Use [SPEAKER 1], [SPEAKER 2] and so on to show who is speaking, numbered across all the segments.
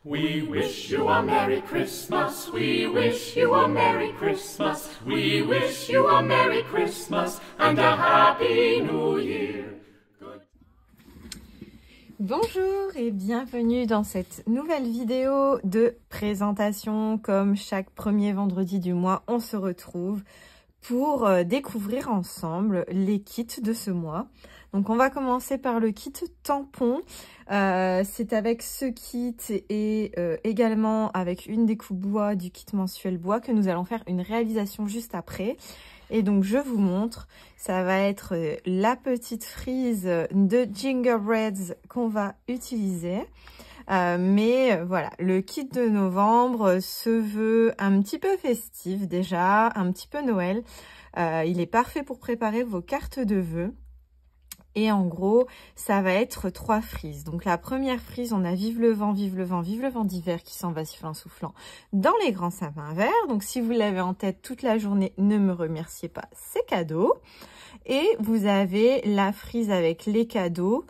[SPEAKER 1] We wish you a Merry Christmas. We wish you a Merry Christmas. We wish you a Merry Christmas and a Happy New Year.
[SPEAKER 2] Bonjour et bienvenue dans cette nouvelle vidéo de présentation. Comme chaque premier vendredi du mois, on se retrouve pour découvrir ensemble les kits de ce mois. Donc on va commencer par le kit tampon. C'est avec ce kit et également avec une découpe bois du kit mensuel bois que nous allons faire une réalisation juste après. Et donc je vous montre, ça va être la petite frise de Gingerbreads qu'on va utiliser. Mais voilà, le kit de novembre se veut un petit peu festif déjà, un petit peu Noël. Il est parfait pour préparer vos cartes de vœux. Et en gros, ça va être 3 frises. Donc la première frise, on a vive le vent, vive le vent, vive le vent d'hiver qui s'en va sifflant soufflant dans les grands sapins verts. Donc si vous l'avez en tête toute la journée, ne me remerciez pas, c'est cadeau. Et vous avez la frise avec les cadeaux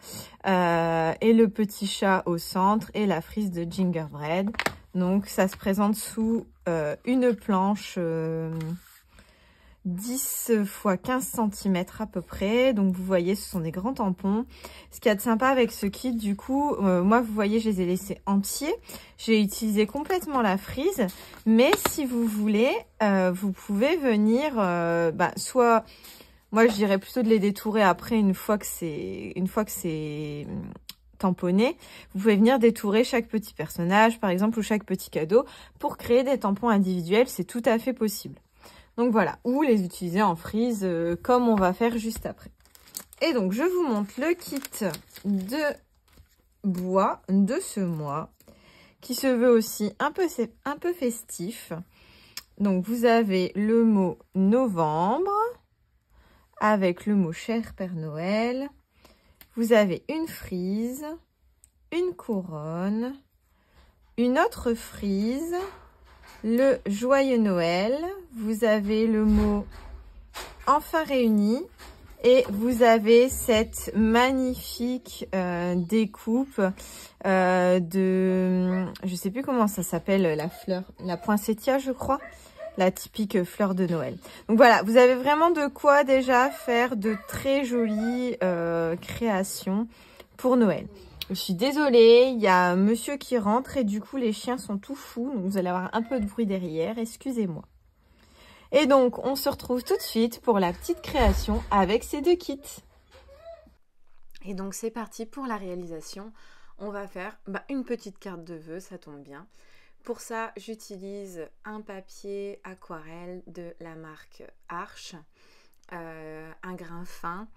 [SPEAKER 2] et le petit chat au centre et la frise de Gingerbread. Donc ça se présente sous une planche 10 x 15 cm à peu près. Donc vous voyez, ce sont des grands tampons. Ce qu'il y a de sympa avec ce kit, du coup, moi vous voyez, je les ai laissés entiers. J'ai utilisé complètement la frise, mais si vous voulez, vous pouvez venir soit... Moi, je dirais plutôt de les détourer après, une fois que c'est tamponné. Vous pouvez venir détourer chaque petit personnage, par exemple, ou chaque petit cadeau pour créer des tampons individuels. C'est tout à fait possible. Donc voilà, ou les utiliser en frise comme on va faire juste après. Et donc, je vous montre le kit de bois de ce mois qui se veut aussi un peu festif. Donc, vous avez le mot novembre avec le mot cher Père Noël. Vous avez une frise, une couronne, une autre frise, le joyeux Noël. Vous avez le mot enfin réuni et vous avez cette magnifique découpe de, je sais plus comment ça s'appelle, la fleur, la poinsettia je crois. La typique fleur de Noël. Donc voilà, vous avez vraiment de quoi déjà faire de très jolies créations pour Noël. Je suis désolée, il y a un monsieur qui rentre et du coup les chiens sont tout fous. Donc vous allez avoir un peu de bruit derrière, excusez-moi. Et donc on se retrouve tout de suite pour la petite création avec ces deux kits. Et donc c'est parti pour la réalisation. On va faire une petite carte de vœux, ça tombe bien. Pour ça, j'utilise un papier aquarelle de la marque Arche, un grain fin.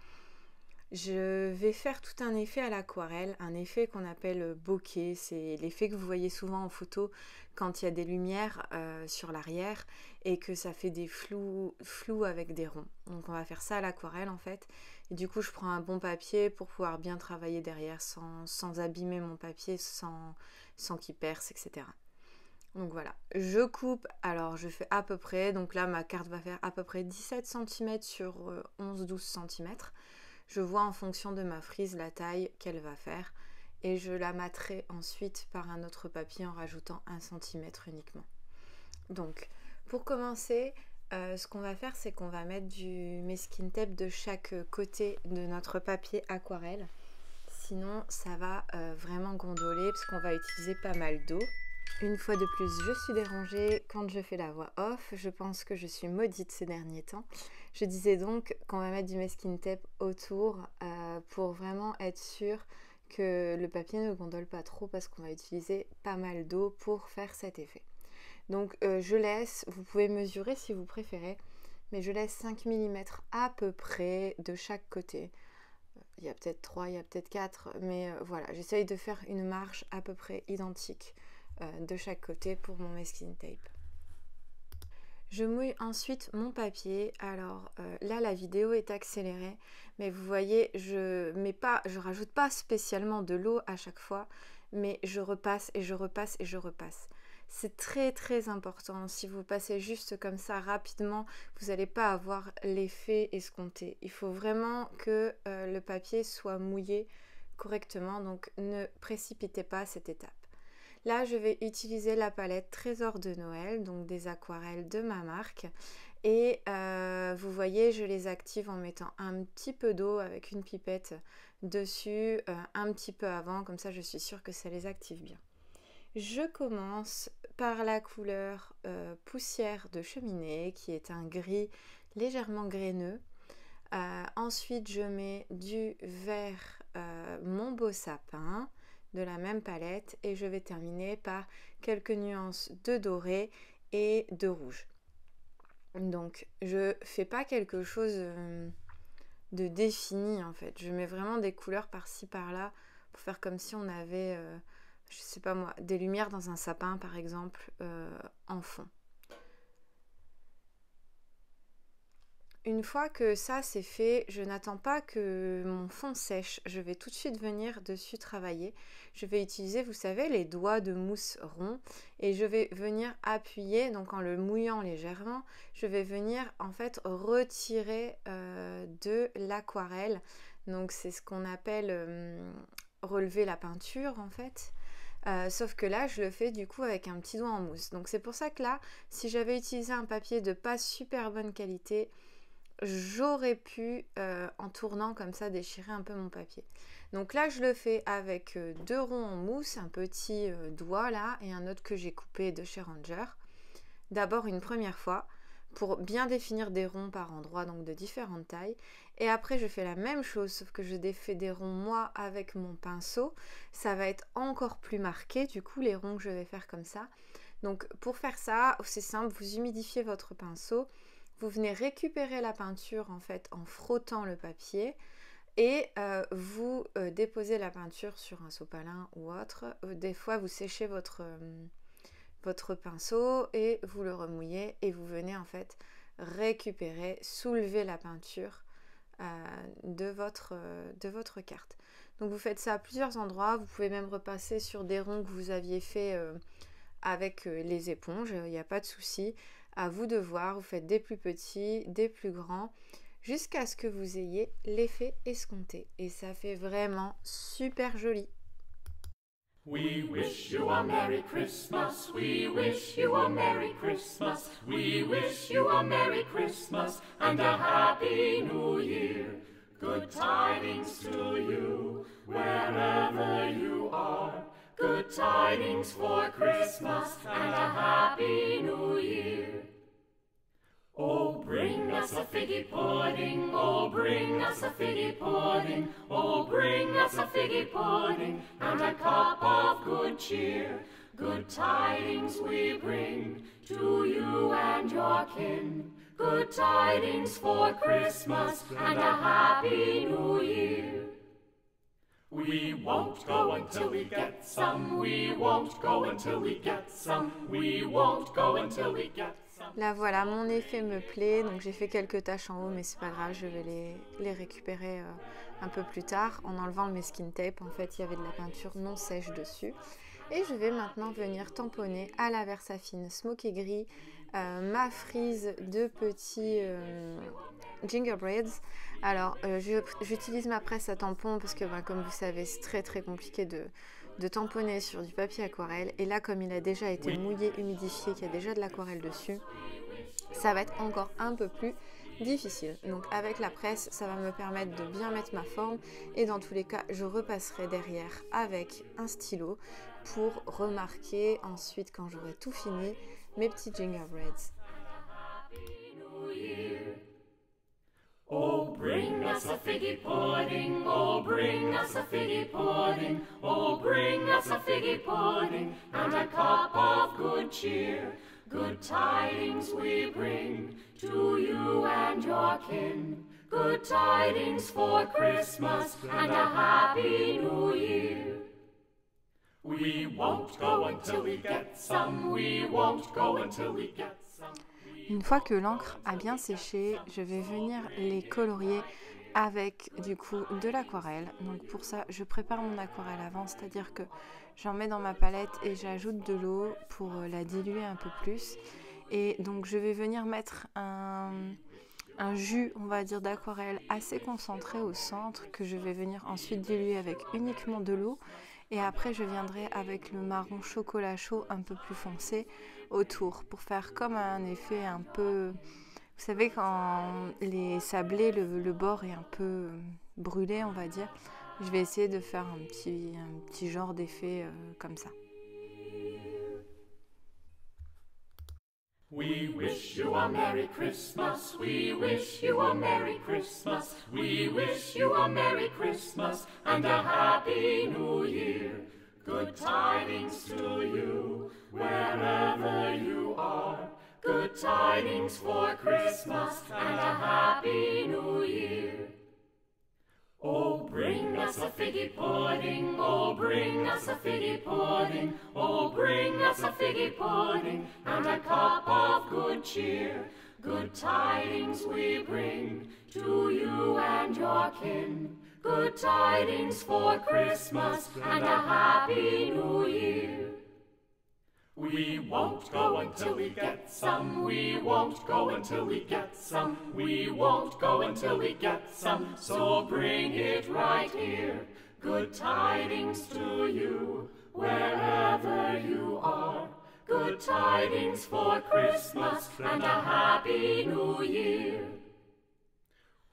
[SPEAKER 2] Je vais faire tout un effet à l'aquarelle, un effet qu'on appelle bokeh. C'est l'effet que vous voyez souvent en photo quand il y a des lumières sur l'arrière et que ça fait des flous avec des ronds. Donc on va faire ça à l'aquarelle en fait. Et du coup, je prends un bon papier pour pouvoir bien travailler derrière sans abîmer mon papier, sans qu'il perce, etc. Donc voilà, je coupe, alors je fais à peu près, donc là ma carte va faire à peu près 17 cm sur 11-12 cm. Je vois en fonction de ma frise la taille qu'elle va faire et je la mâterai ensuite par un autre papier en rajoutant 1 cm uniquement. Donc pour commencer, ce qu'on va faire, c'est qu'on va mettre du masking tape de chaque côté de notre papier aquarelle. Sinon ça va vraiment gondoler parce qu'on va utiliser pas mal d'eau. Une fois de plus, je suis dérangée quand je fais la voix off. Je pense que je suis maudite ces derniers temps. Je disais donc qu'on va mettre du masking tape autour pour vraiment être sûr que le papier ne gondole pas trop parce qu'on va utiliser pas mal d'eau pour faire cet effet. Donc je laisse, vous pouvez mesurer si vous préférez, mais je laisse 5 mm à peu près de chaque côté. Il y a peut-être 3, il y a peut-être 4, mais voilà, j'essaye de faire une marge à peu près identique de chaque côté pour mon masking tape. Je mouille ensuite mon papier. Alors là la vidéo est accélérée, mais vous voyez, je rajoute pas spécialement de l'eau à chaque fois, mais je repasse et je repasse et je repasse. C'est très très important. Si vous passez juste comme ça rapidement, vous n'allez pas avoir l'effet escompté. Il faut vraiment que le papier soit mouillé correctement, donc ne précipitez pas cette étape. Là, je vais utiliser la palette Trésor de Noël, donc des aquarelles de ma marque. Et vous voyez, je les active en mettant un petit peu d'eau avec une pipette dessus, un petit peu avant, comme ça je suis sûre que ça les active bien. Je commence par la couleur poussière de cheminée, qui est un gris légèrement graineux. Ensuite, je mets du vert Mon Beau Sapin, de la même palette, et je vais terminer par quelques nuances de doré et de rouge. Donc je fais pas quelque chose de défini en fait, je mets vraiment des couleurs par-ci par-là pour faire comme si on avait, je sais pas moi, des lumières dans un sapin par exemple en fond. Une fois que ça c'est fait, je n'attends pas que mon fond sèche, je vais tout de suite venir dessus travailler. Je vais utiliser, vous savez, les doigts de mousse rond et je vais venir appuyer, donc en le mouillant légèrement, je vais venir en fait retirer de l'aquarelle. Donc c'est ce qu'on appelle relever la peinture en fait. Sauf que là je le fais du coup avec un petit doigt en mousse. Donc c'est pour ça que là, si j'avais utilisé un papier de pas super bonne qualité, j'aurais pu, en tournant comme ça, déchirer un peu mon papier. Donc là, je le fais avec 2 ronds en mousse, un petit doigt là, et un autre que j'ai coupé de chez Ranger. D'abord une première fois, pour bien définir des ronds par endroits, donc de différentes tailles. Et après, je fais la même chose, sauf que je défais des ronds, moi, avec mon pinceau. Ça va être encore plus marqué, du coup, les ronds que je vais faire comme ça. Donc, pour faire ça, c'est simple, vous humidifiez votre pinceau. Vous venez récupérer la peinture en fait en frottant le papier et vous déposez la peinture sur un sopalin ou autre. Des fois vous séchez votre pinceau et vous le remouillez et vous venez en fait récupérer, soulever la peinture de votre carte. Donc vous faites ça à plusieurs endroits, vous pouvez même repasser sur des ronds que vous aviez fait avec les éponges, il n'y a pas de souci. À vous de voir, vous faites des plus petits, des plus grands, jusqu'à ce que vous ayez l'effet escompté. Et ça fait vraiment super joli.
[SPEAKER 1] We wish you a Merry Christmas, we wish you a Merry Christmas, we wish you a Merry Christmas and a Happy New Year. Good tidings to you, wherever you are. Good tidings for Christmas and a Happy New Year. Oh, bring us a figgy pudding, oh, bring us a figgy pudding, oh, bring us a figgy pudding, and a cup of good cheer. Good tidings we bring to you and your kin. Good tidings for Christmas and a Happy New Year. We won't go until we get some, we won't go until we get some, we won't go until we get some.
[SPEAKER 2] Là voilà, mon effet me plaît, donc j'ai fait quelques taches en haut, mais c'est pas grave, je vais les récupérer un peu plus tard en enlevant le masking tape. En fait, il y avait de la peinture non sèche dessus. Et je vais maintenant venir tamponner à la Versafine Smoky Gris ma frise de petits gingerbreads. Alors j'utilise ma presse à tampon parce que comme vous savez c'est très compliqué de tamponner sur du papier aquarelle. Et là comme il a déjà été mouillé, humidifié, qu'il y a déjà de l'aquarelle dessus, ça va être encore un peu plus difficile. Donc avec la presse, ça va me permettre de bien mettre ma forme et dans tous les cas, je repasserai derrière avec un stylo pour remarquer ensuite quand j'aurai tout fini mes petits gingerbreads.
[SPEAKER 1] Oh, bring us a figgy pudding, oh, bring us a figgy pudding, oh, bring us a figgy pudding, and a cup of good cheer. Good tidings we bring to you and your kin. Good tidings for Christmas and a Happy New Year. We won't go until we get some, we won't go until we get some.
[SPEAKER 2] Une fois que l'encre a bien séché, je vais venir les colorier avec du coup de l'aquarelle. Donc pour ça, je prépare mon aquarelle avant, c'est-à-dire que j'en mets dans ma palette et j'ajoute de l'eau pour la diluer un peu plus. Et donc je vais venir mettre un jus, on va dire, d'aquarelle assez concentré au centre que je vais venir ensuite diluer avec uniquement de l'eau. Et après, je viendrai avec le marron chocolat chaud un peu plus foncé autour pour faire comme un effet un peu... Vous savez, quand les sablés, le bord est un peu brûlé, on va dire. Je vais essayer de faire un petit genre d'effet comme ça.
[SPEAKER 1] We wish you a Merry Christmas, we wish you a Merry Christmas, we wish you a Merry Christmas and a Happy New Year. Good tidings to you, wherever you are. Good tidings for Christmas and a Happy New Year. Oh, bring us a figgy pudding, oh, bring us a figgy pudding, oh, bring us a figgy pudding, and a cup of good cheer. Good tidings we bring to you and your kin. Good tidings for Christmas and a Happy New Year. We won't go until we get some, we won't go until we get some, we won't go until we get some, so bring it right here. Good tidings to you, wherever you are. Good tidings for Christmas and a Happy New Year.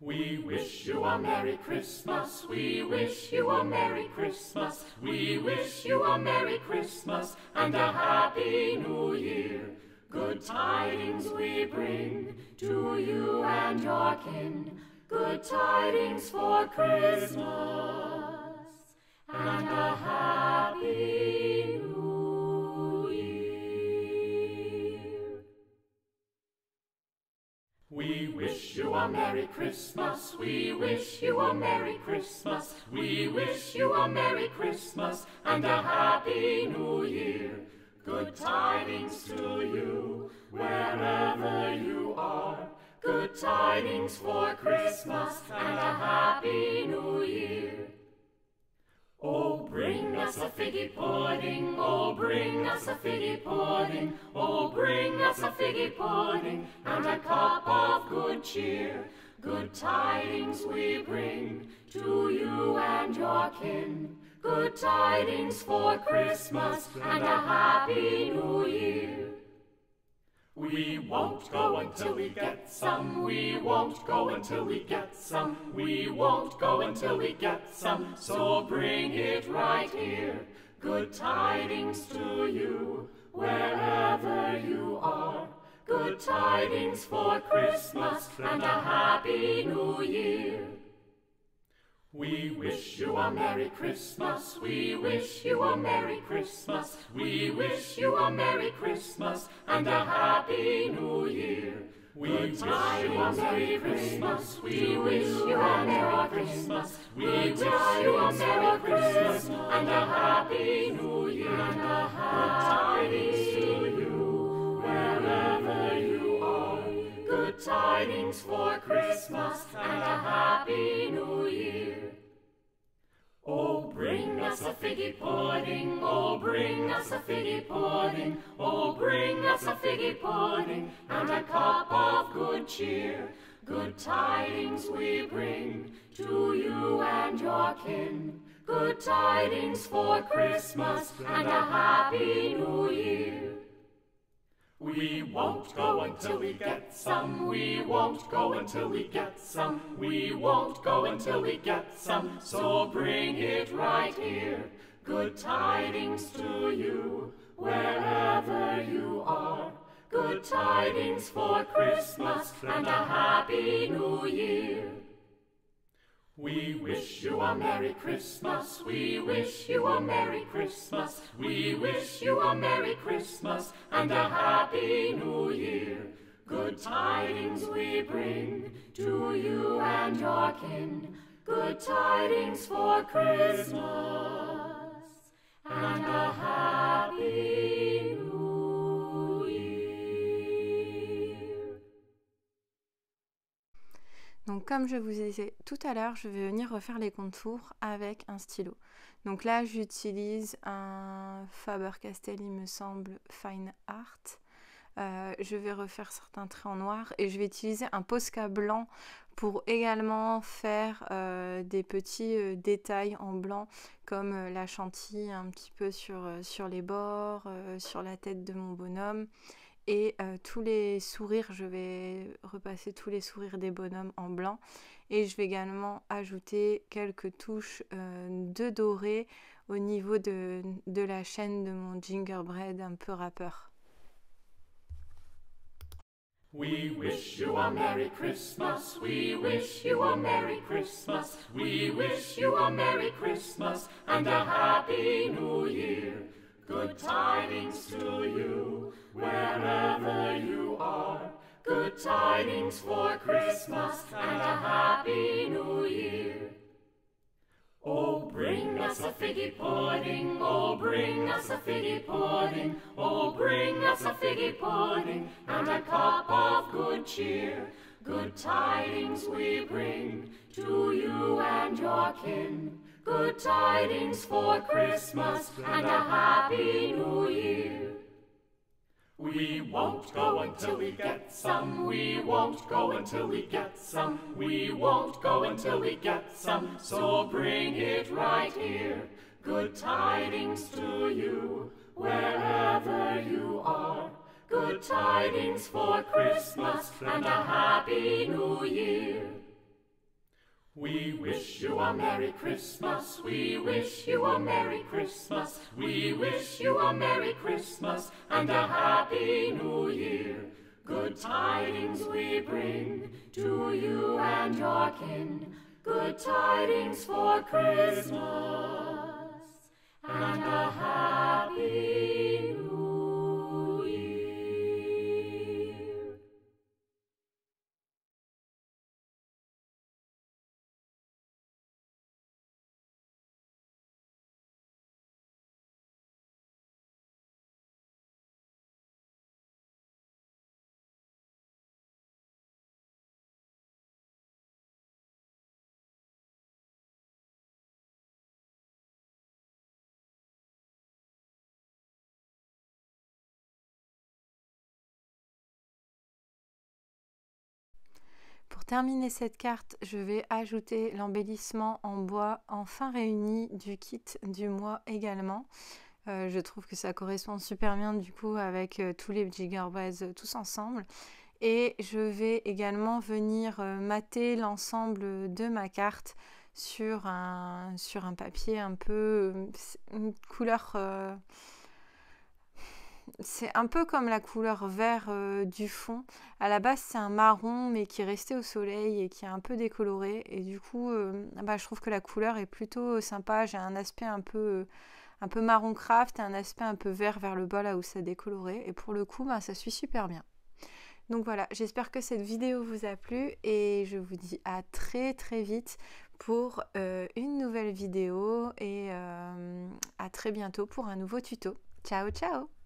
[SPEAKER 1] We wish you a Merry Christmas, we wish you a Merry Christmas, we wish you a Merry Christmas and a Happy New Year. Good tidings we bring to you and your kin, good tidings for Christmas and a Happy New Year. We wish you a Merry Christmas, we wish you a Merry Christmas, we wish you a Merry Christmas and a Happy New Year. Good tidings to you, wherever you are. Good tidings for Christmas and a Happy New Year. Oh, bring us a figgy pudding, oh, bring us a figgy pudding, oh, bring us a figgy pudding, and a cup of good cheer. Good tidings we bring to you and your kin. Good tidings for Christmas and a Happy New Year. We won't go until we get some, we won't go until we get some, we won't go until we get some, so bring it right here. Good tidings to you, wherever you are. Good tidings for Christmas and a Happy New Year. We wish you a Merry Christmas, we wish you a Merry Christmas, we wish you a Merry Christmas and a Happy New Year. We wish you a Merry Christmas, we wish you a Merry Christmas, we wish you a Merry Christmas and a Happy New Year. Good tidings to you, wherever you are. Good tidings for Christmas and a Happy New Year. Oh, bring us a figgy pudding, oh, bring us a figgy pudding, oh, bring us a figgy pudding, and a cup of good cheer. Good tidings we bring to you and your kin. Good tidings for Christmas and a Happy New Year. We won't go until we get some, we won't go until we get some, we won't go until we get some, so bring it right here. Good tidings to you, wherever you are. Good tidings for Christmas and a Happy New Year. We wish you a Merry Christmas, we wish you a Merry Christmas, we wish you a Merry Christmas and a Happy New Year. Good tidings we bring to you and your kin. Good tidings for Christmas and a Happy New Year.
[SPEAKER 2] Donc comme je vous ai dit tout à l'heure, je vais venir refaire les contours avec un stylo. Donc là, j'utilise un Faber-Castell, il me semble, Fine Art. je vais refaire certains traits en noir et je vais utiliser un Posca blanc pour également faire des petits détails en blanc comme la chantilly un petit peu sur les bords, sur la tête de mon bonhomme. Et tous les sourires, je vais repasser tous les sourires des bonhommes en blanc. Et je vais également ajouter quelques touches de doré au niveau de la chaîne de mon gingerbread un peu rappeur.
[SPEAKER 1] We wish you a Merry Christmas, we wish you a Merry Christmas, we wish you a Merry Christmas and a Happy New Year. Good tidings to you, wherever you are. Good tidings for Christmas and a Happy New Year. Oh, bring us a figgy pudding, oh, bring us a figgy pudding, oh, bring us a figgy pudding and a cup of good cheer. Good tidings we bring to you and your kin. Good tidings for Christmas and a Happy New Year. We won't go until we get some, we won't go until we get some, we won't go until we get some, so bring it right here. Good tidings to you, wherever you are. Good tidings for Christmas and a Happy New Year. We wish you a Merry Christmas, we wish you a Merry Christmas, we wish you a Merry Christmas and a Happy New Year. Good tidings we bring to you and your kin, good tidings for Christmas and a Happy New Year.
[SPEAKER 2] Pour terminer cette carte, je vais ajouter l'embellissement en bois enfin réuni du kit du mois également. Je trouve que ça correspond super bien du coup avec tous les gingerbreads tous ensemble. Et je vais également venir mater l'ensemble de ma carte sur un papier un peu une couleur... c'est un peu comme la couleur vert du fond. À la base, c'est un marron, mais qui est resté au soleil et qui est un peu décoloré. Et du coup, je trouve que la couleur est plutôt sympa. J'ai un aspect un peu marron craft et un aspect un peu vert vers le bas, là où ça décoloré. Et pour le coup, ça suit super bien. Donc voilà, j'espère que cette vidéo vous a plu. Et je vous dis à très très vite pour une nouvelle vidéo. Et à très bientôt pour un nouveau tuto. Ciao, ciao!